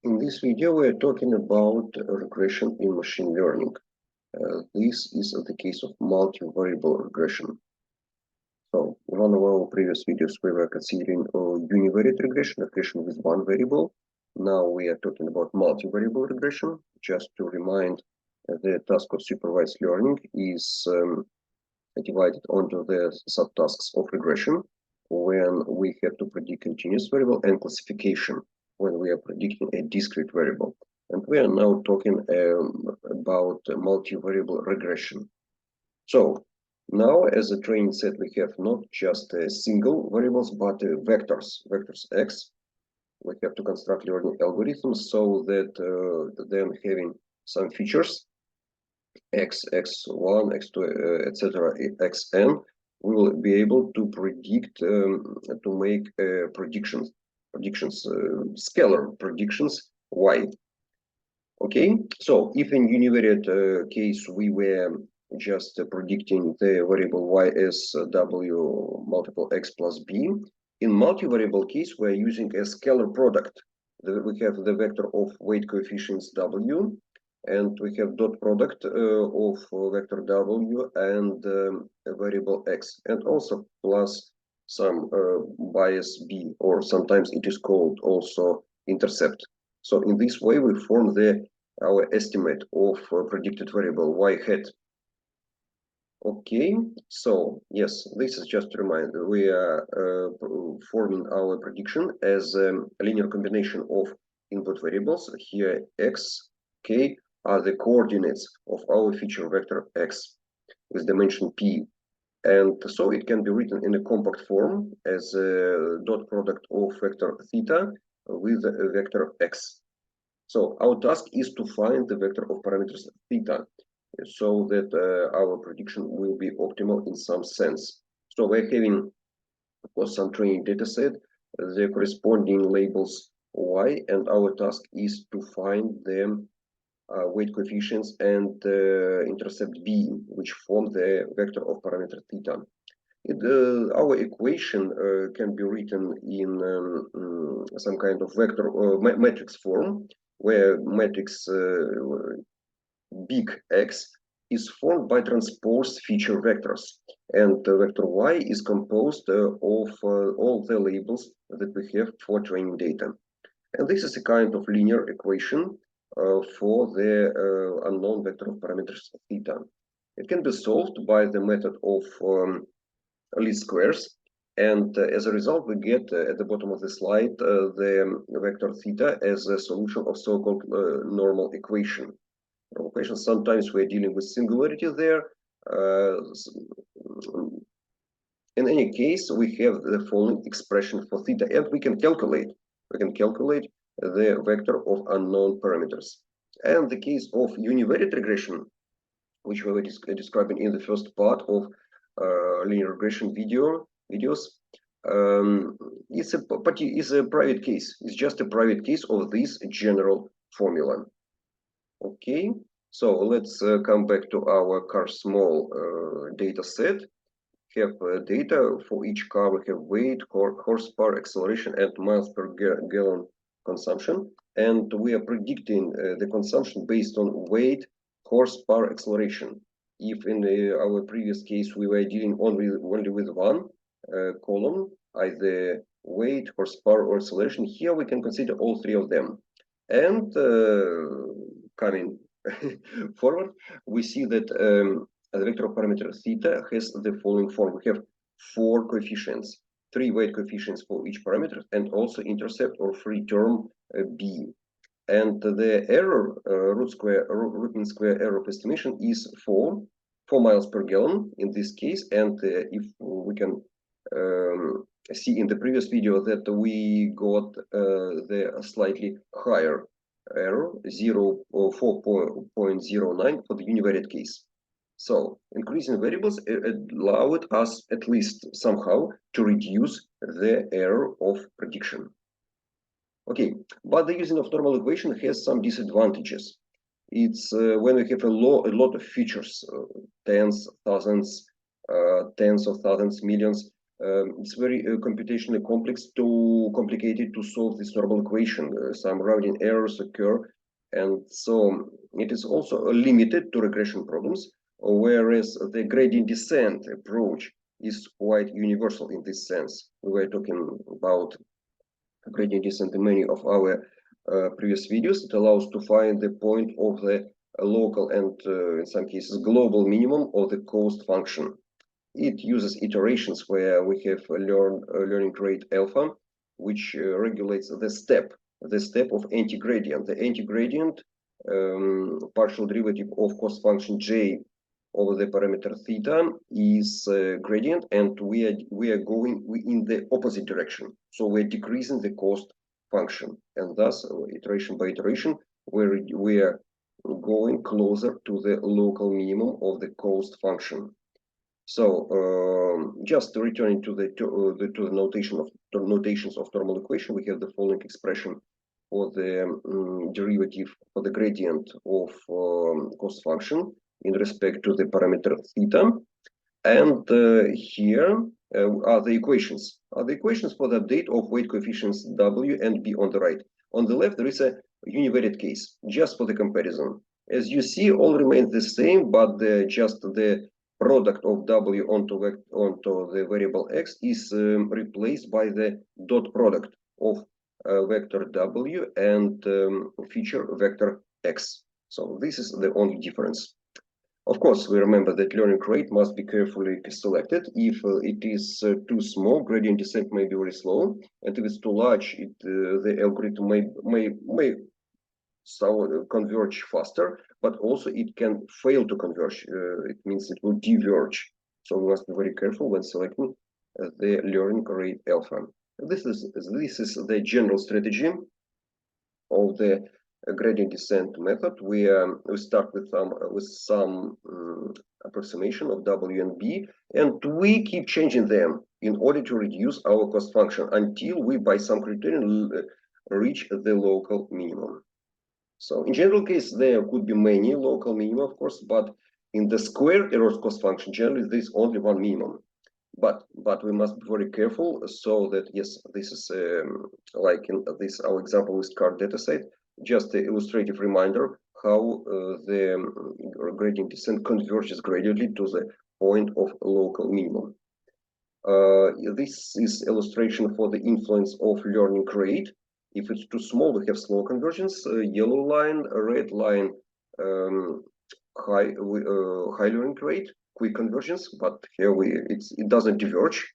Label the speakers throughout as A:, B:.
A: In this video, we are talking about regression in machine learning. This is the case of multivariable regression. So, in one of our previous videos, we were considering univariate regression, regression with one variable. Now we are talking about multivariable regression. Just to remind, the task of supervised learning is divided onto the subtasks of regression, when we have to predict continuous variable, and classification, when we are predicting a discrete variable. And we are now talking about multivariable regression. So now, as a training set, we have not just single variables, but vectors x. We have to construct learning algorithms so that then having some features x, x1, x2, etc., xn, we will be able to predict, to make predictions, scalar predictions y. Okay, so if in univariate case we were just predicting the variable y as w multiple x plus b, in multivariable case we are using a scalar product. We have the vector of weight coefficients w, and we have dot product of vector w and variable x, and also plus some bias b, or sometimes it is called also intercept. So in this way we form our estimate of predicted variable y hat. Okay, so yes, this is just a reminder. We are forming our prediction as a linear combination of input variables. Here x, k are the coordinates of our feature vector x with dimension p. And so it can be written in a compact form as a dot product of vector theta with a vector x. So our task is to find the vector of parameters theta, so that our prediction will be optimal in some sense. So we're having, of course, some training data set, the corresponding labels y, and our task is to find the weight coefficients and intercept b, which form the vector of parameter theta. Our equation can be written in some kind of vector matrix form, where matrix big X is formed by transposed feature vectors, and vector Y is composed of all the labels that we have for training data. And this is a kind of linear equation for the unknown vector of parameters theta. It can be solved by the method of least squares, and as a result, we get at the bottom of the slide the vector theta as a solution of so-called normal equation. Sometimes we're dealing with singularity there. In any case, we have the following expression for theta, and we can calculate the vector of unknown parameters. And the case of univariate regression, which we were describing in the first part of linear regression videos, is a private case. It's just a private case of this general formula. Okay, so let's come back to our car small data set. We have data for each car. We have weight, horsepower, acceleration, and miles per gallon consumption. And we are predicting the consumption based on weight, horsepower, acceleration. If in our previous case we were dealing only with one column, either weight, horsepower, or acceleration, here we can consider all three of them. And coming forward, we see that the vector of parameter theta has the following form. We have 4 coefficients, 3 weight coefficients for each parameter, and also intercept or free term b. And the error, root mean square error of estimation is 4 miles per gallon in this case. And if we can see in the previous video that we got the slightly higher error, 4.09 for the univariate case. So increasing variables allowed us at least somehow to reduce the error of prediction. Okay, but the using of normal equation has some disadvantages. It's when we have a lot of features, tens of thousands, millions, It's very computationally complicated to solve this normal equation. Some rounding errors occur, and so it is also limited to regression problems, whereas the gradient descent approach is quite universal in this sense. We were talking about gradient descent in many of our previous videos. It allows to find the point of the local and in some cases global minimum of the cost function. It uses iterations where we have learning rate alpha, which regulates the step of anti-gradient. The anti-gradient partial derivative of cost function j over the parameter theta is gradient, and we are going in the opposite direction. So we're decreasing the cost function, and thus iteration by iteration, we are going closer to the local minimum of the cost function. So just returning to the notations of normal equation, we have the following expression for the derivative for the gradient of cost function in respect to the parameter theta, and here are the equations. For the update of weight coefficients W and B on the right. On the left, there is a univariate case just for the comparison. As you see, all remains the same, but just the product of W onto the variable X is replaced by the dot product of vector W and feature vector X. So this is the only difference. Of course, we remember that learning rate must be carefully selected. If it is too small, gradient descent may be very slow, and if it's too large, the algorithm may converge faster, but also it can fail to converge. It means it will diverge. So we must be very careful when selecting the learning rate alpha. This is the general strategy of the gradient descent method. We start with some approximation of W and B, and we keep changing them in order to reduce our cost function until we, by some criterion, reach the local minimum. So in general case, there could be many local minima, of course, but in the square error cost function, generally there is only one minimum. But we must be very careful so that, yes, this is like in this our example with card dataset, just an illustrative reminder how the gradient descent converges gradually to the point of local minimum. This is illustration for the influence of learning rate. If it's too small, we have slow convergence. Yellow line, red line, high learning rate, quick convergence. But here it doesn't diverge.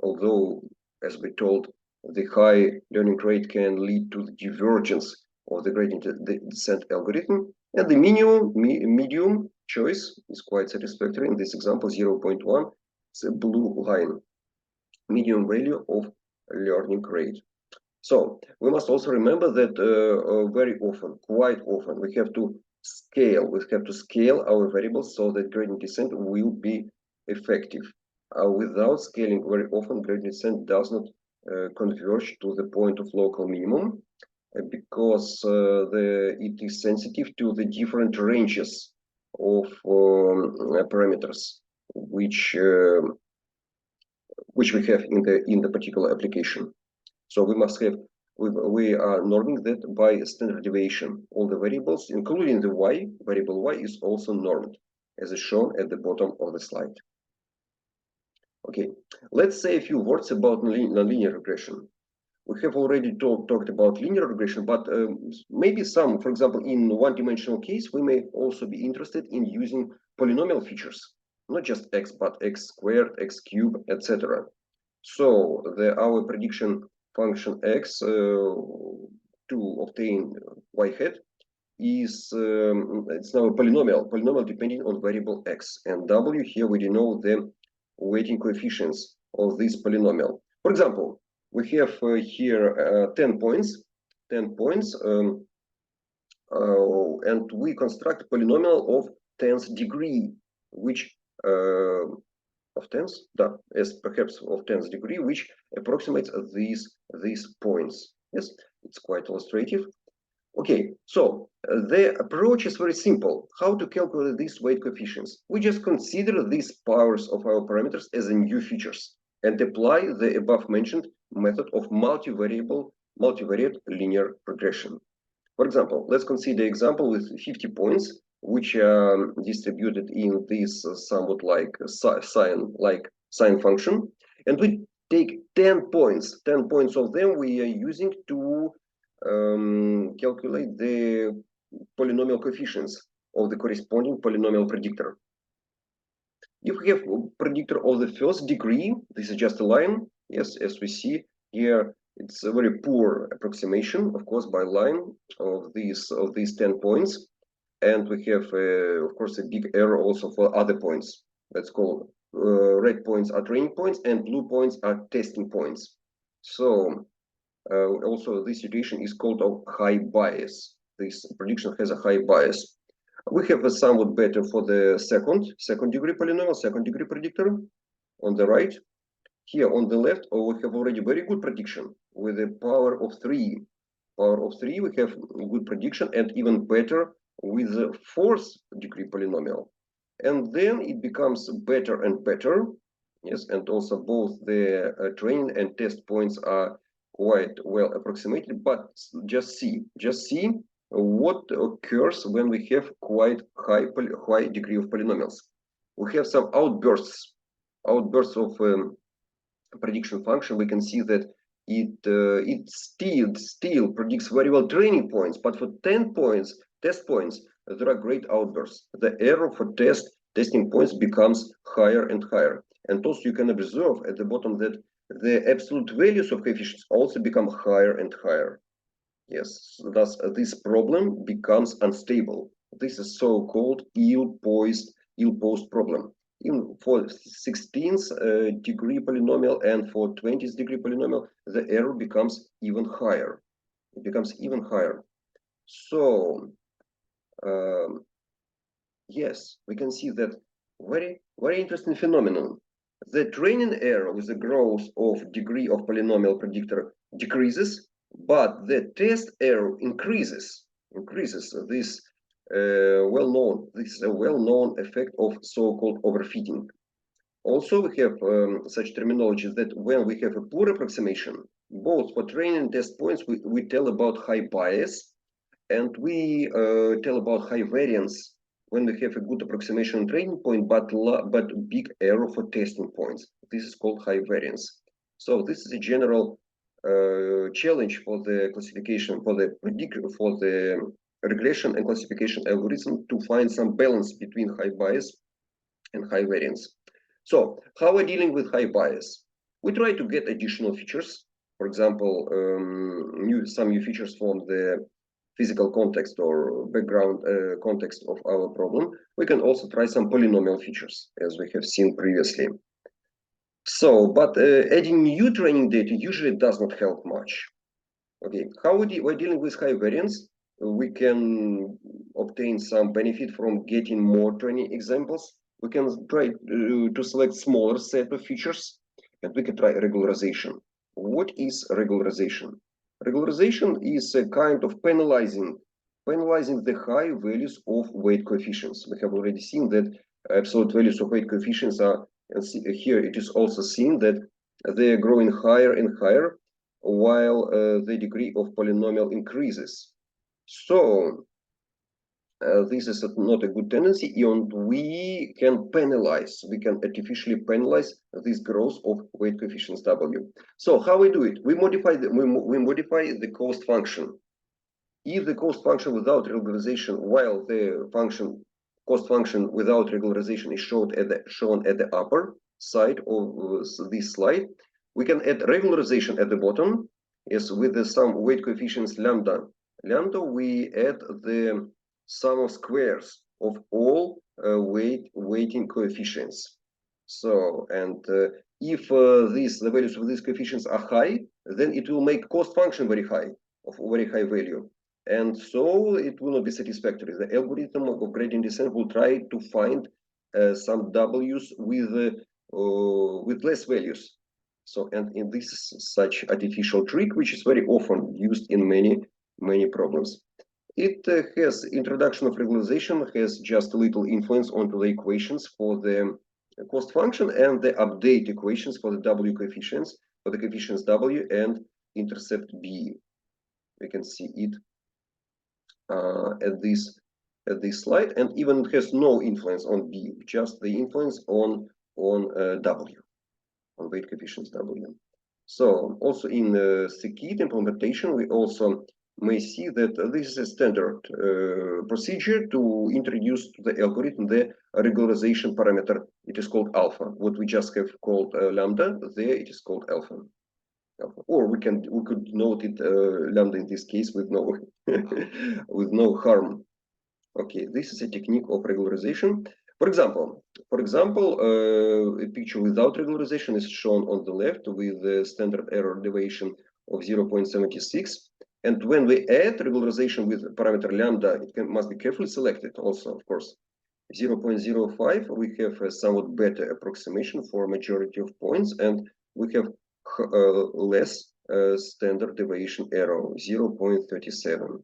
A: Although, as we told, the high learning rate can lead to the divergence of the gradient descent algorithm. And the medium choice is quite satisfactory. In this example, 0.1. It's a blue line, medium value of learning rate. So we must also remember that very often, quite often, we have to scale our variables so that gradient descent will be effective. Without scaling, very often gradient descent does not converge to the point of local minimum because it is sensitive to the different ranges of parameters which we have in the particular application. So we must have, we are norming that by standard deviation. All the variables, including the variable y, is also normed, as is shown at the bottom of the slide. Okay, let's say a few words about nonlinear regression. We have already talked about linear regression, but maybe some, for example, in one-dimensional case, we may also be interested in using polynomial features, not just x, but x squared, x cubed, etc. So our prediction function x to obtain y hat is it's now a polynomial depending on variable x, and w here we denote the weighting coefficients of this polynomial. For example, we have here 10 points, and we construct a polynomial of 10th degree, which of 10th, as perhaps of 10th degree, which approximates these points. Yes, it's quite illustrative. Okay, so the approach is very simple. How to calculate these weight coefficients? We just consider these powers of our parameters as new features. and apply the above mentioned method of multivariate linear regression. For example, let's consider example with 50 points, which are distributed in this somewhat like sine function, and we take 10 points. 10 points of them we are using to calculate the polynomial coefficients of the corresponding polynomial predictor. If we have a predictor of the first degree, this is just a line. Yes, as we see here, it's a very poor approximation, of course, by line of these 10 points. And we have, of course, a big error also for other points. Let's call red points are training points and blue points are testing points. So also this situation is called a high bias. This prediction has a high bias. We have a somewhat better for the second degree polynomial, second degree predictor on the right. Here on the left, we have already very good prediction with a power of 3. Power of 3, we have good prediction, and even better with the fourth degree polynomial. And then it becomes better and better. Yes, and also both the training and test points are quite well approximated. But just see what occurs when we have quite high degree of polynomials. We have some outbursts of prediction function. We can see that it still predicts very well training points, but for 10 points, test points, there are great outbursts. The error for testing points becomes higher and higher. And also you can observe at the bottom that the absolute values of coefficients also become higher and higher. Yes, thus this problem becomes unstable. This is so-called ill-posed problem. For 16th degree polynomial and for 20th degree polynomial, the error becomes even higher. It becomes even higher. So, yes, we can see that very interesting phenomenon. The training error with the growth of degree of polynomial predictor decreases, but the test error increases. This is a well-known effect of so-called overfitting. Also, we have such terminology that when we have a poor approximation, both for training and test points, we tell about high bias, and we tell about high variance when we have a good approximation training point, but big error for testing points. This is called high variance. So this is a general challenge for the classification, for the regression and classification algorithm to find some balance between high bias and high variance. So how are we dealing with high bias? We try to get additional features. For example, some new features from the physical context or background context of our problem. We can also try some polynomial features, as we have seen previously. So, but adding new training data usually does not help much. Okay, how we're dealing with high variance? We can obtain some benefit from getting more training examples. We can try to select smaller set of features, and we can try regularization. What is regularization? Regularization is a kind of penalizing the high values of weight coefficients. We have already seen that absolute values of weight coefficients are, and here it is also seen that they are growing higher and higher while the degree of polynomial increases. So this is not a good tendency, and we can artificially penalize this growth of weight coefficients W. So how we do it? We modify the cost function. If the cost function without regularization, while the cost function without regularization is shown at the upper side of this slide, we can add regularization at the bottom. Yes, with some weight coefficients lambda. Lambda, we add the sum of squares of all weighting coefficients. So, and if the values of these coefficients are high, then it will make cost function very high, of very high value. And so it will not be satisfactory. The algorithm of gradient descent will try to find some W's with less values. So, and in this is such artificial trick, which is very often used in many problems. It has introduction of regularization has just little influence onto the equations for the cost function and the update equations for the W coefficients, for the coefficients W and intercept B. We can see it at this slide, and even it has no influence on B, just the influence on W, on weight coefficients W. So also in Scikit implementation, we also may see that this is a standard procedure to introduce to the algorithm the regularization parameter. It is called alpha. What we just have called lambda, there it is called alpha. Or we could note it lambda in this case with no with no harm. Okay, this is a technique of regularization. For example, a picture without regularization is shown on the left with the standard error deviation of 0.76. And when we add regularization with parameter lambda, it must be carefully selected also, of course. 0.05, we have a somewhat better approximation for a majority of points, and we have less standard deviation error, 0.37.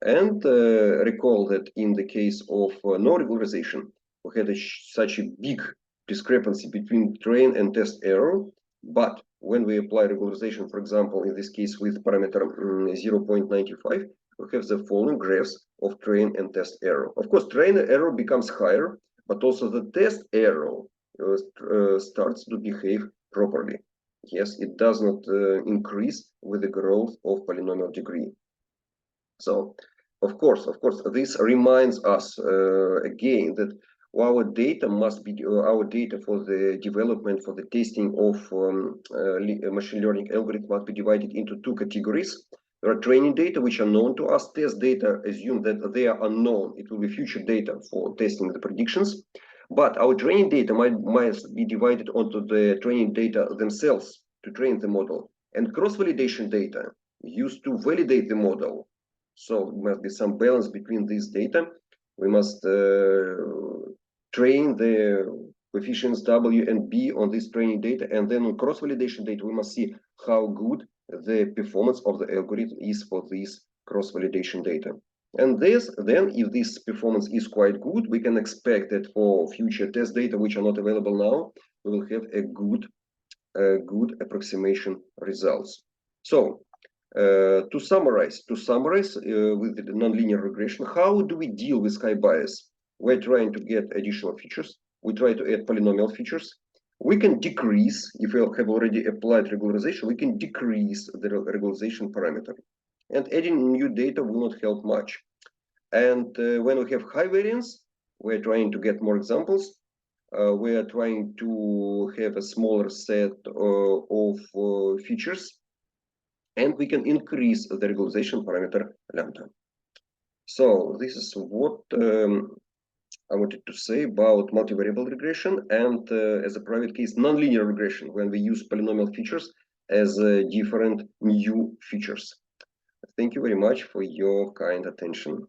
A: And recall that in the case of no regularization, we had such a big discrepancy between train and test error. But when we apply regularization, for example, in this case with parameter 0.95, we have the following graphs of train and test error. Of course, train error becomes higher, but also the test error starts to behave properly. Yes, it does not increase with the growth of polynomial degree. So, of course, this reminds us again that our data must be our data for the development, for the testing of machine learning algorithm must be divided into two categories. There are training data which are known to us. Test data assume that they are unknown. It will be future data for testing the predictions. But our training data might be divided onto the training data themselves to train the model, and cross-validation data used to validate the model. So there must be some balance between these data. We must train the coefficients W and B on this training data, and then on cross-validation data, we must see how good the performance of the algorithm is for this cross-validation data. And then if this performance is quite good, we can expect that for future test data which are not available now, we will have a good approximation results. So to summarize with the nonlinear regression, how do we deal with high bias? We're trying to get additional features. We try to add polynomial features. We can decrease, if we have already applied regularization, we can decrease the regularization parameter. And adding new data will not help much. And when we have high variance, we're trying to get more examples. We are trying to have a smaller set of features, and we can increase the regularization parameter lambda. So this is what I wanted to say about multivariable regression and as a private case, nonlinear regression, when we use polynomial features as different new features. Thank you very much for your kind attention.